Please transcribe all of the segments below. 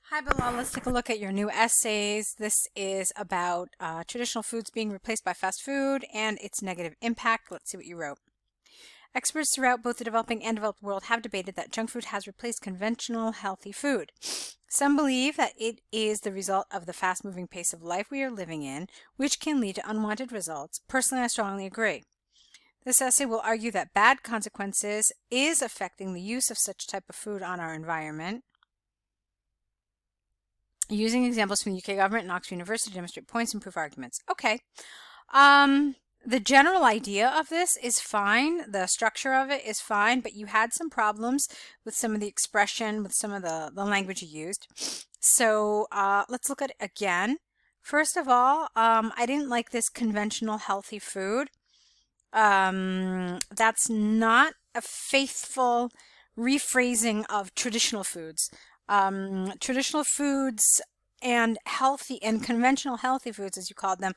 Hi, Bilal. Let's take a look at your new essays. This is about traditional foods being replaced by fast food and its negative impact. Let's see what you wrote. Experts throughout both the developing and developed world have debated that junk food has replaced conventional healthy food. Some believe that it is the result of the fast-moving pace of life we are living in, which can lead to unwanted results. Personally, I strongly agree. This essay will argue that bad consequences is affecting the use of such type of food on our environment. Using examples from the UK government and Oxford University to demonstrate points and prove arguments. Okay. The general idea of this is fine. The structure of it is fine, but you had some problems with some of the expression, with some of the language you used. So let's look at it again. First of all, I didn't like this conventional healthy food. That's not a faithful rephrasing of traditional foods. Traditional foods and healthy and conventional healthy foods, as you called them,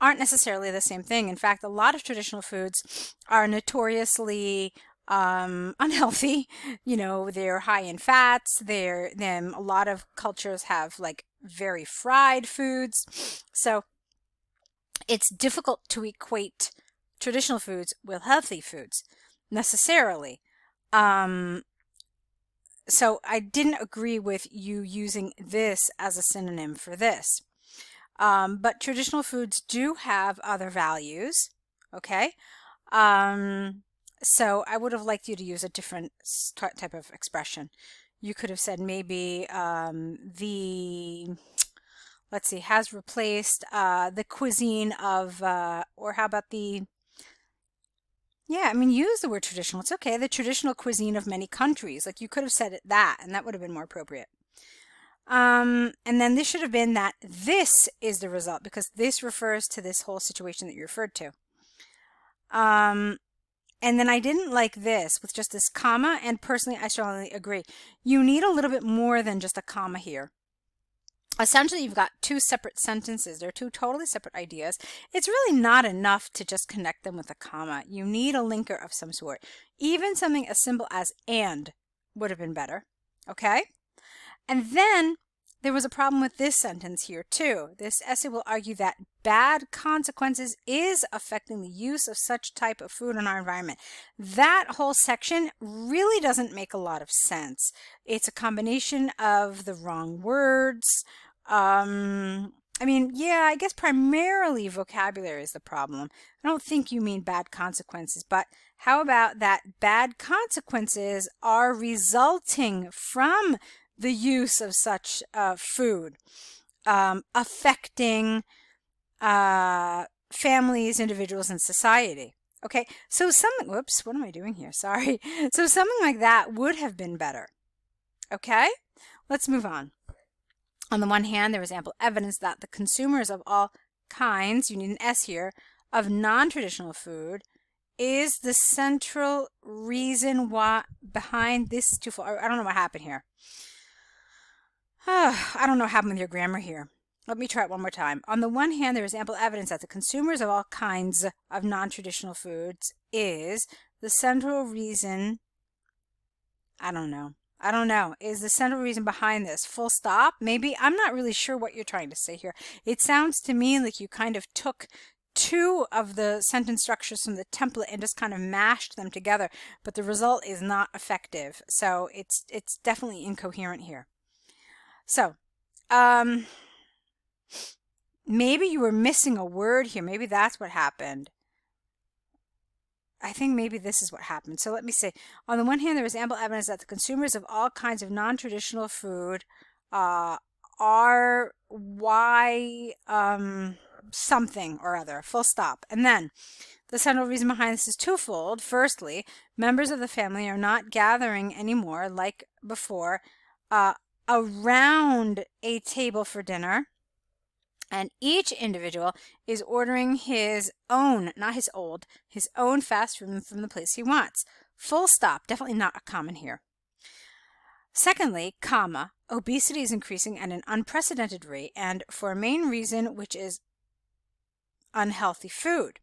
aren't necessarily the same thing. In fact, a lot of traditional foods are notoriously unhealthy. You know, they're high in fats. Then a lot of cultures have like very fried foods. So it's difficult to equate traditional foods with healthy foods necessarily. So I didn't agree with you using this as a synonym for this. But traditional foods do have other values, okay? So I would have liked you to use a different type of expression. You could have said maybe let's see, has replaced the cuisine of, or how about yeah, I mean, use the word traditional. It's okay. The traditional cuisine of many countries. Like you could have said it that, and that would have been more appropriate. And then this should have been that this is the result because this refers to this whole situation that you referred to. And then I didn't like this with just this comma, and personally, I strongly agree. You need a little bit more than just a comma here. Essentially, you've got two separate sentences. They're two totally separate ideas. It's really not enough to just connect them with a comma. You need a linker of some sort. Even something as simple as and would have been better. Okay? And then there was a problem with this sentence here too. This essay will argue that bad consequences is affecting the use of such type of food in our environment. That whole section really doesn't make a lot of sense. It's a combination of the wrong words. I mean, yeah, I guess primarily vocabulary is the problem. I don't think you mean bad consequences, but how about that bad consequences are resulting from the use of such food, affecting families, individuals, and society. Okay, so something, whoops, what am I doing here? Sorry. So something like that would have been better. Okay, let's move on. On the one hand, there is ample evidence that the consumers of all kinds, you need an S here, of non-traditional food is the central reason why behind this is twofold. I don't know what happened here. I don't know what happened with your grammar here. Let me try it one more time. On the one hand, there is ample evidence that the consumers of all kinds of non-traditional foods is the central reason, I don't know, is the central reason behind this. Full stop? Maybe? I'm not really sure what you're trying to say here. It sounds to me like you kind of took two of the sentence structures from the template and just kind of mashed them together, but the result is not effective. So it's definitely incoherent here. So, maybe you were missing a word here. Maybe that's what happened. I think maybe this is what happened. So let me say, on the one hand, there is ample evidence that the consumers of all kinds of non-traditional food are why something or other, full stop. And then the central reason behind this is twofold. Firstly, members of the family are not gathering anymore like before around a table for dinner. And each individual is ordering his own, not his old, his own fast food from the place he wants. Full stop. Definitely not a comma here. Secondly, comma, obesity is increasing at an unprecedented rate and for a main reason, which is unhealthy food.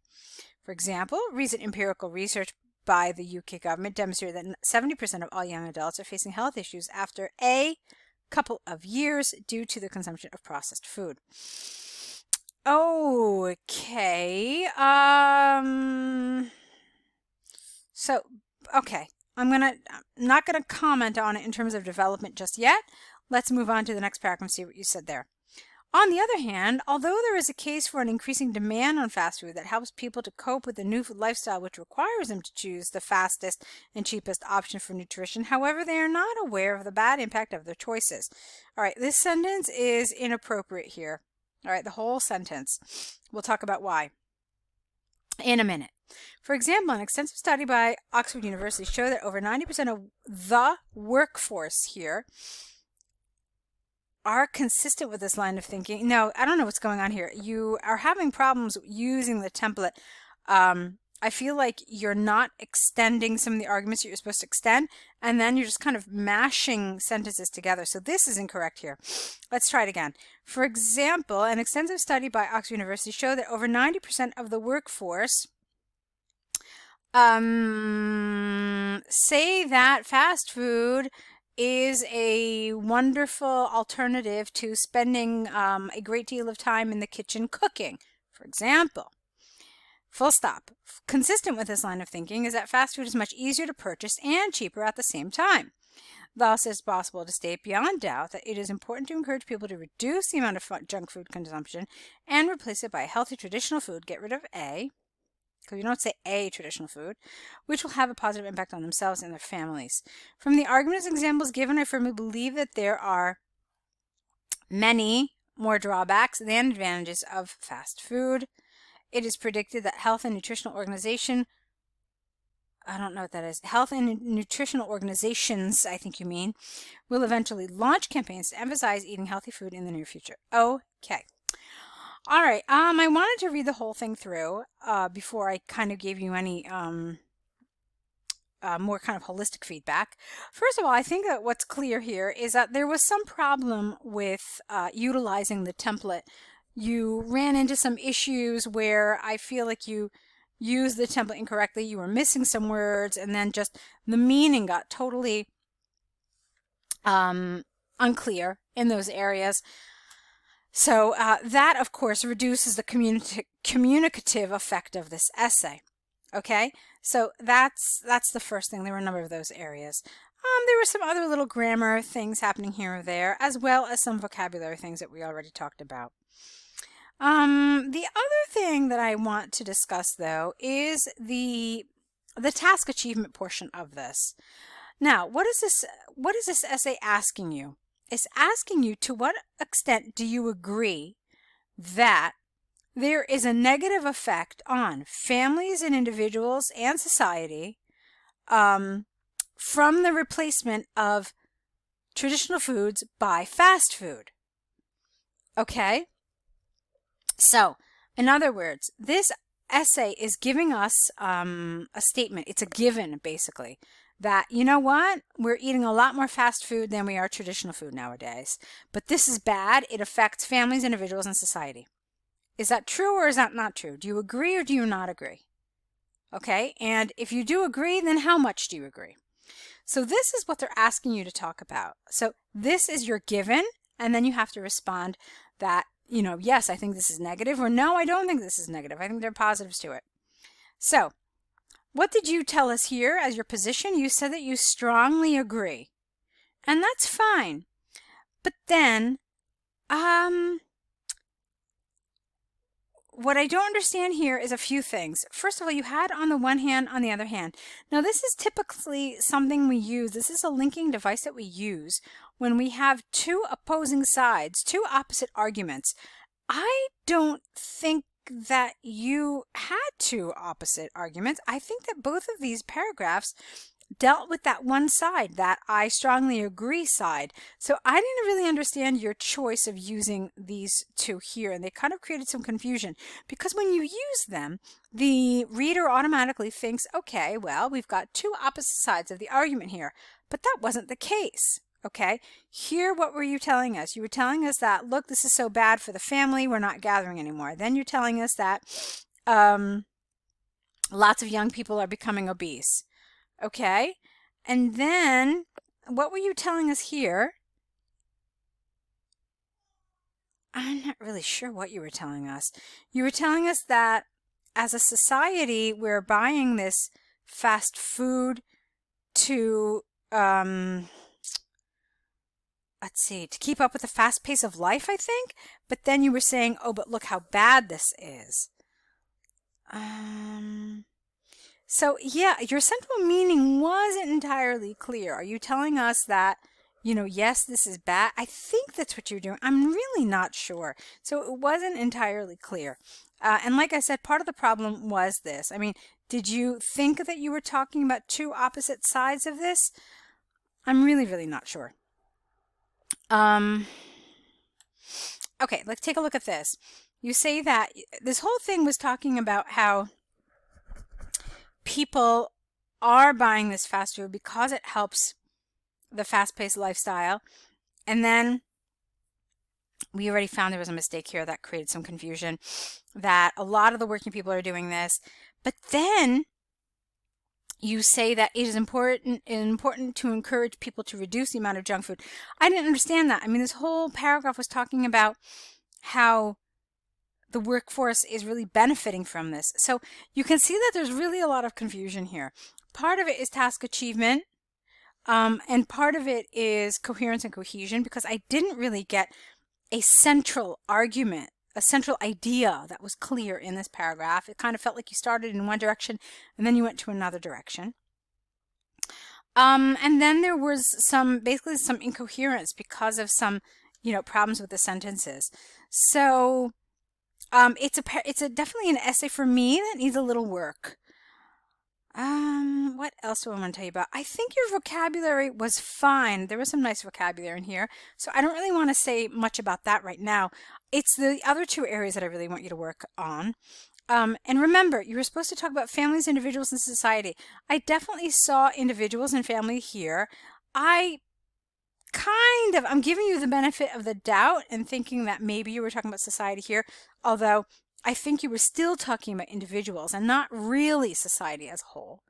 For example, recent empirical research by the UK government demonstrated that 70% of all young adults are facing health issues after A, couple of years due to the consumption of processed food. Okay. So, okay. I'm not gonna comment on it in terms of development just yet. Let's move on to the next paragraph and see what you said there. On the other hand, although there is a case for an increasing demand on fast food that helps people to cope with the new food lifestyle which requires them to choose the fastest and cheapest option for nutrition, however, they are not aware of the bad impact of their choices. All right, this sentence is inappropriate here. All right, the whole sentence. We'll talk about why in a minute. For example, an extensive study by Oxford University showed that over 90% of the workforce here are consistent with this line of thinking. No, I don't know what's going on here. You are having problems using the template. I feel like you're not extending some of the arguments that you're supposed to extend, and then you're just kind of mashing sentences together. So this is incorrect here. Let's try it again. For example, an extensive study by Oxford University showed that over 90% of the workforce say that fast food is a wonderful alternative to spending a great deal of time in the kitchen cooking, for example. Full stop. Consistent with this line of thinking is that fast food is much easier to purchase and cheaper at the same time. Thus, it's possible to state beyond doubt that it is important to encourage people to reduce the amount of junk food consumption and replace it by a healthy traditional food. Get rid of A, because we don't say a traditional food, which will have a positive impact on themselves and their families. From the arguments and examples given, I firmly believe that there are many more drawbacks than advantages of fast food. It is predicted that health and nutritional organizations, I think you mean, will eventually launch campaigns to emphasize eating healthy food in the near future. Okay. All right, I wanted to read the whole thing through before I kind of gave you any more kind of holistic feedback. First of all, I think that what's clear here is that there was some problem with utilizing the template. You ran into some issues where I feel like you used the template incorrectly. You were missing some words, and then just the meaning got totally unclear in those areas. So that, of course, reduces the communicative effect of this essay. Okay, so that's the first thing. There were a number of those areas. There were some other little grammar things happening here or there, as well as some vocabulary things that we already talked about. The other thing that I want to discuss, though, is the task achievement portion of this. Now, what is this essay asking you? It's asking you, to what extent do you agree that there is a negative effect on families and individuals and society from the replacement of traditional foods by fast food? Okay? So, in other words, this essay is giving us a statement. It's a given, basically, that, you know what, we're eating a lot more fast food than we are traditional food nowadays. But this is bad. It affects families, individuals, and society. Is that true or is that not true? Do you agree or do you not agree? Okay, and if you do agree, then how much do you agree? So this is what they're asking you to talk about. So this is your given, and then you have to respond that, you know, yes, I think this is negative, or no, I don't think this is negative. I think there are positives to it. So what did you tell us here as your position? You said that you strongly agree, and that's fine. But then, what I don't understand here is a few things. First of all, you had on the one hand, on the other hand. Now, this is typically something we use. This is a linking device that we use when we have two opposing sides, two opposite arguments. I don't think that you had two opposite arguments. I think that both of these paragraphs dealt with that one side, that I strongly agree side. So I didn't really understand your choice of using these two here, and they kind of created some confusion, because when you use them, the reader automatically thinks, okay, well, we've got two opposite sides of the argument here, but that wasn't the case. Okay, here, what were you telling us? You were telling us that, look, this is so bad for the family, we're not gathering anymore. Then you're telling us that lots of young people are becoming obese. Okay, and then what were you telling us here? I'm not really sure what you were telling us. You were telling us that as a society, we're buying this fast food to, let's see, to keep up with the fast pace of life, I think. But then you were saying, oh, but look how bad this is. So yeah, your central meaning wasn't entirely clear. Are you telling us that, yes, this is bad? I think that's what you're doing. I'm really not sure. So it wasn't entirely clear. And like I said, part of the problem was this. I mean, did you think that you were talking about two opposite sides of this? I'm really, really not sure. Okay, let's take a look at this. You say that this whole thing was talking about how people are buying this fast food because it helps the fast-paced lifestyle. And then we already found there was a mistake here that created some confusion, that a lot of the working people are doing this. But then you say that it is important to encourage people to reduce the amount of junk food. I didn't understand that. I mean, this whole paragraph was talking about how the workforce is really benefiting from this. So you can see that there's really a lot of confusion here. Part of it is task achievement, and part of it is coherence and cohesion, because I didn't really get a central argument, a central idea that was clear in this paragraph. It kind of felt like you started in one direction and then you went to another direction. And then there was basically some incoherence because of some, problems with the sentences. So it's definitely an essay for me that needs a little work. What else do I want to tell you about? I think your vocabulary was fine. There was some nice vocabulary in here, so I don't really want to say much about that right now. It's the other two areas that I really want you to work on. And remember, you were supposed to talk about families, individuals, and society. I definitely saw individuals and family here. I'm giving you the benefit of the doubt and thinking that maybe you were talking about society here, although I think you were still talking about individuals and not really society as a whole.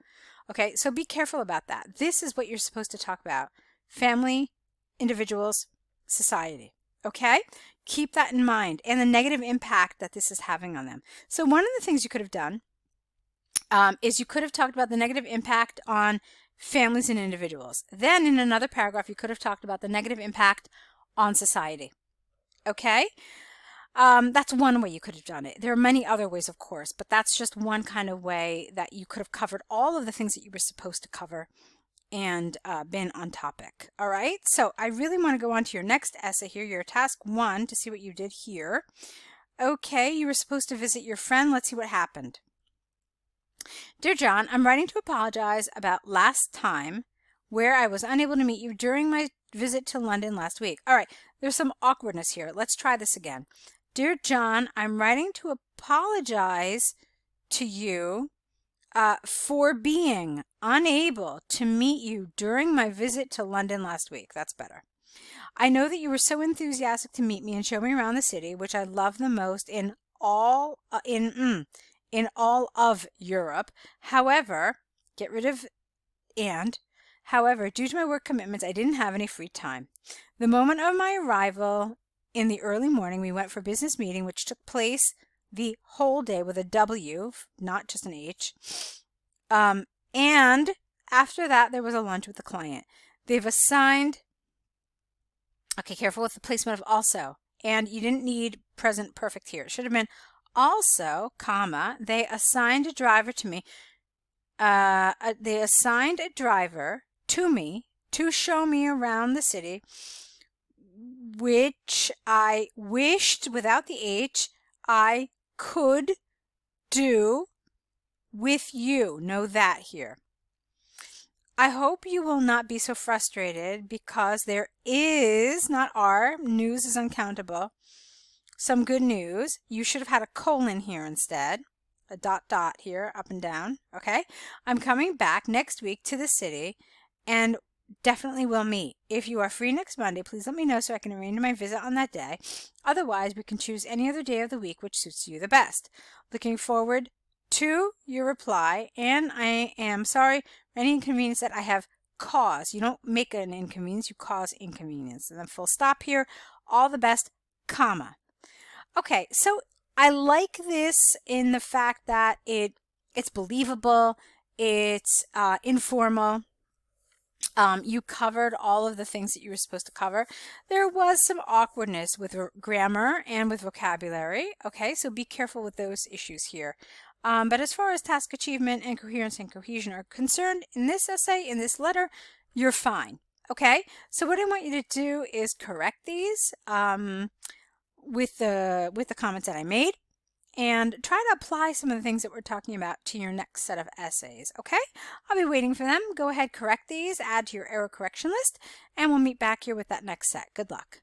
Okay, so be careful about that. This is what you're supposed to talk about: family, individuals, society. Okay? Keep that in mind, and the negative impact that this is having on them. So one of the things you could have done is you could have talked about the negative impact on families and individuals. Then in another paragraph, you could have talked about the negative impact on society. Okay? That's one way you could have done it. There are many other ways, of course, but that's just one kind of way that you could have covered all of the things that you were supposed to cover and been on topic. All right, so I really want to go on to your next essay here, your task 1, to see what you did here. Okay, you were supposed to visit your friend. Let's see what happened. Dear John, I'm writing to apologize about last time where I was unable to meet you during my visit to London last week. All right, there's some awkwardness here. Let's try this again. Dear John, I'm writing to apologize to you for being unable to meet you during my visit to London last week. That's better. I know that you were so enthusiastic to meet me and show me around the city, which I love the most in all of Europe. However, get rid of and. However, due to my work commitments, I didn't have any free time. The moment of my arrival in the early morning, we went for a business meeting, which took place the whole day with a W, not just an H. And after that, there was a lunch with the client. They've assigned, okay, careful with the placement of also. And you didn't need present perfect here. It should have been also, comma, they assigned a driver to me. They assigned a driver to me to show me around the city, which I wished, without the H, I could do with you. Know that here. I hope you will not be so frustrated because there is, not are, news is uncountable, some good news. You should have had a colon here instead. A dot here, up and down. Okay? I'm coming back next week to the city and definitely will meet. If you are free next Monday, please let me know so I can arrange my visit on that day. Otherwise, we can choose any other day of the week which suits you the best. Looking forward to your reply, and I am sorry for any inconvenience that I have caused. You don't make an inconvenience, you cause inconvenience. And then full stop here. All the best, comma. Okay, so I like this in the fact that it's believable, it's informal. You covered all of the things that you were supposed to cover. There was some awkwardness with grammar and with vocabulary. Okay, so be careful with those issues here. But as far as task achievement and coherence and cohesion are concerned, in this essay, in this letter, you're fine. Okay, so what I want you to do is correct these with the comments that I made, and try to apply some of the things that we're talking about to your next set of essays, okay? I'll be waiting for them. Go ahead, correct these, add to your error correction list, and we'll meet back here with that next set. Good luck.